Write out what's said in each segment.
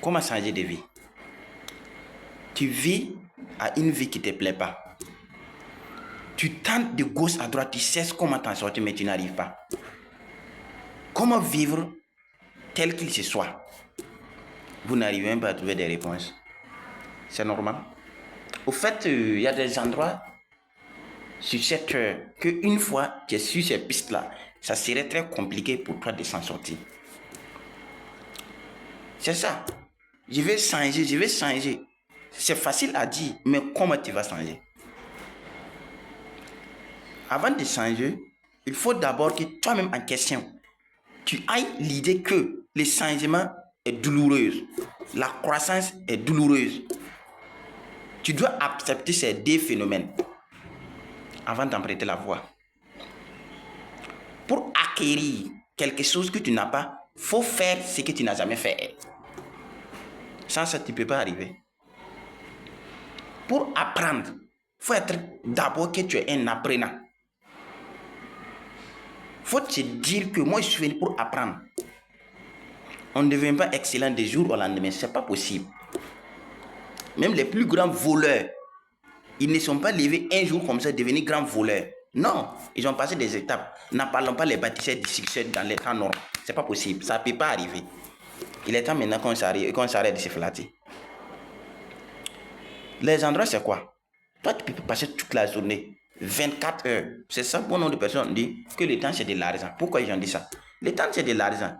Comment changer de vie? Tu vis à une vie qui ne te plaît pas. Tu tentes de gauche à droite, tu sais comment t'en sortir, mais tu n'arrives pas. Comment vivre tel qu'il se soit? Vous n'arrivez même pas à trouver des réponses. C'est normal. Au fait, il y a des endroits sur cette terre qu'une fois tu es sur ces pistes-là, ça serait très compliqué pour toi de s'en sortir. C'est ça. Je vais changer. C'est facile à dire, mais comment tu vas changer? Avant de changer, il faut d'abord que toi-même en question, tu ailles l'idée que le changement est douloureux. La croissance est douloureuse. Tu dois accepter ces deux phénomènes avant d'emprunter la voie. Pour acquérir quelque chose que tu n'as pas, il faut faire ce que tu n'as jamais fait. Sans ça, tu ne peux pas arriver. Pour apprendre, il faut être d'abord que tu es un apprenant. Il faut te dire que moi, je suis venu pour apprendre. On ne devient pas excellent des jours au lendemain. Ce n'est pas possible. Même les plus grands voleurs, ils ne sont pas levés un jour comme ça, devenus grands voleurs. Non, ils ont passé des étapes. N'en parlons pas les bâtisseurs du succès dans les temps normaux. Ce n'est pas possible. Ça ne peut pas arriver. Il est temps maintenant qu'on s'arrête de se flatter. Les endroits, c'est quoi? Toi, tu peux passer toute la journée, 24 heures. C'est ça, bon nombre de personnes disent que le temps, c'est de l'argent. Pourquoi ils ont dit ça? Le temps, c'est de l'argent.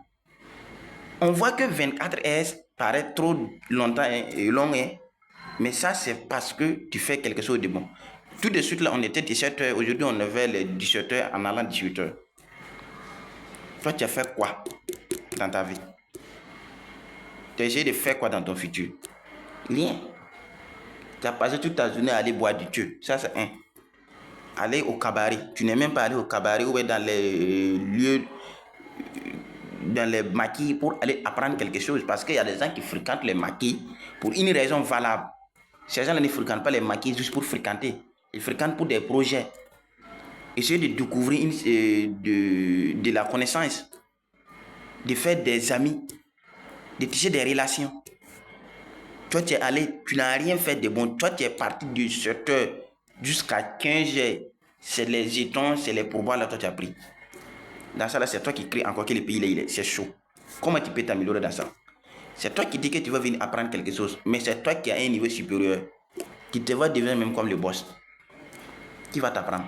On voit que 24 heures paraît trop longtemps et long, mais ça, c'est parce que tu fais quelque chose de bon. Tout de suite, là, on était 17 heures. Aujourd'hui, on est vers les 17 heures en allant 18 heures. Toi, tu as fait quoi dans ta vie? Tu as essayé de faire quoi dans ton futur? Rien. Tu as passé toute ta journée à aller boire du thé. Ça, c'est un. Aller au cabaret. Tu n'es même pas allé au cabaret ou dans les lieux, dans les maquis pour aller apprendre quelque chose. Parce qu'il y a des gens qui fréquentent les maquis pour une raison valable. Ces gens-là ne fréquentent pas les maquis juste pour fréquenter. Ils fréquentent pour des projets. Essayer de découvrir de la connaissance. De faire des amis. De tisser des relations. Toi, tu es allé, tu n'as rien fait de bon. Toi, tu es parti de 7 heures jusqu'à 15 heures. C'est les jetons, c'est les pourboires là, toi, tu as pris. Dans ça, là, c'est toi qui crée encore que le pays, c'est chaud. Comment tu peux t'améliorer dans ça? C'est toi qui dis que tu vas venir apprendre quelque chose, mais c'est toi qui as un niveau supérieur, qui te va devenir même comme le boss. Qui va t'apprendre?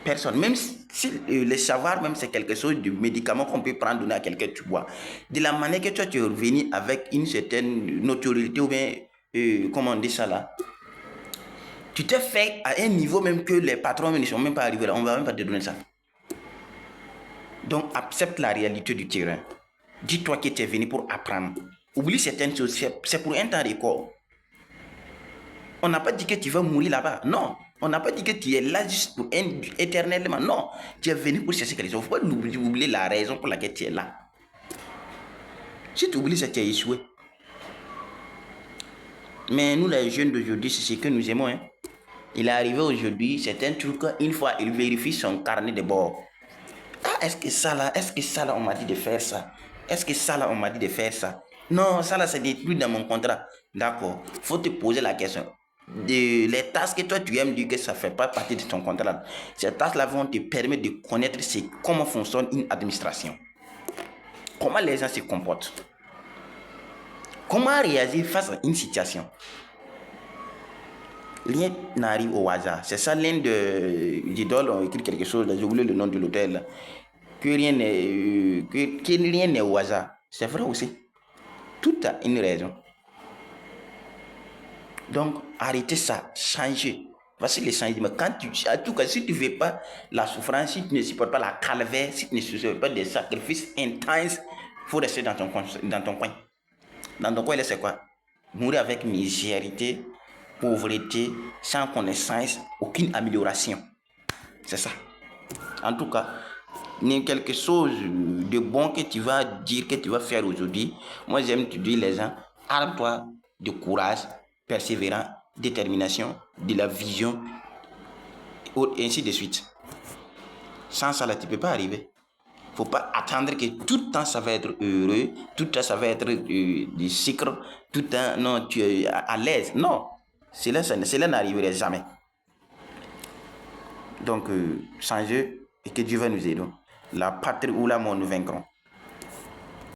Personne. Même si le savoir, même c'est quelque chose de médicament qu'on peut prendre, donner à quelqu'un, tu bois. De la manière que toi, tu es revenu avec une certaine notoriété, ou bien, comment on dit ça là? Tu t'es fait à un niveau même que les patrons ne sont même pas arrivés là. On ne va même pas te donner ça. Donc, accepte la réalité du terrain. Dis-toi que tu es venu pour apprendre. Oublie certaines choses. C'est pour un temps record. On n'a pas dit que tu vas mourir là-bas. Non. On n'a pas dit que tu es là juste pour éternellement. Non. Tu es venu pour chercher quelque chose. Il ne faut pas oublier la raison pour laquelle tu es là. Si tu oublies ça, tu as échoué. Mais nous, les jeunes d'aujourd'hui, c'est ce que nous aimons. Hein. Il est arrivé aujourd'hui, c'est un truc, une fois, il vérifie son carnet de bord. Ah, est-ce que ça là, on m'a dit de faire ça? Est-ce que ça là, on m'a dit de faire ça? Non, ça là, c'est détruit dans mon contrat. D'accord. Faut te poser la question. Les tâches que toi tu aimes dire que ça ne fait pas partie de ton contrat. Ces tâches-là vont te permettre de connaître comment fonctionne une administration. Comment les gens se comportent. Comment réagir face à une situation. Rien n'arrive au hasard. C'est ça l'un de Didol ont écrit quelque chose, j'ai oublié le nom de l'hôtel. Que rien n'est au hasard. C'est vrai aussi. Tout a une raison. Donc, arrêtez ça, changez. Voici les changements. En tout cas, si tu ne veux pas la souffrance, si tu ne supportes pas la calvaire, si tu ne supportes pas des sacrifices intenses, il faut rester dans ton coin. Dans ton coin, là, c'est quoi? Mourir avec misérité, pauvreté, sans connaissance, aucune amélioration. C'est ça. En tout cas, quelque chose de bon que tu vas dire, que tu vas faire aujourd'hui. Moi, j'aime te dire les gens, arme-toi de courage, persévérant, détermination, de la vision, et ainsi de suite. Sans ça, là, tu ne peux pas arriver. Faut pas attendre que tout le temps ça va être heureux, tout le temps ça va être du sucre, tout le temps, non, tu es à l'aise. Non, cela n'arriverait jamais. Donc, changez et que Dieu va nous aider. La patrie ou la mort nous vaincront.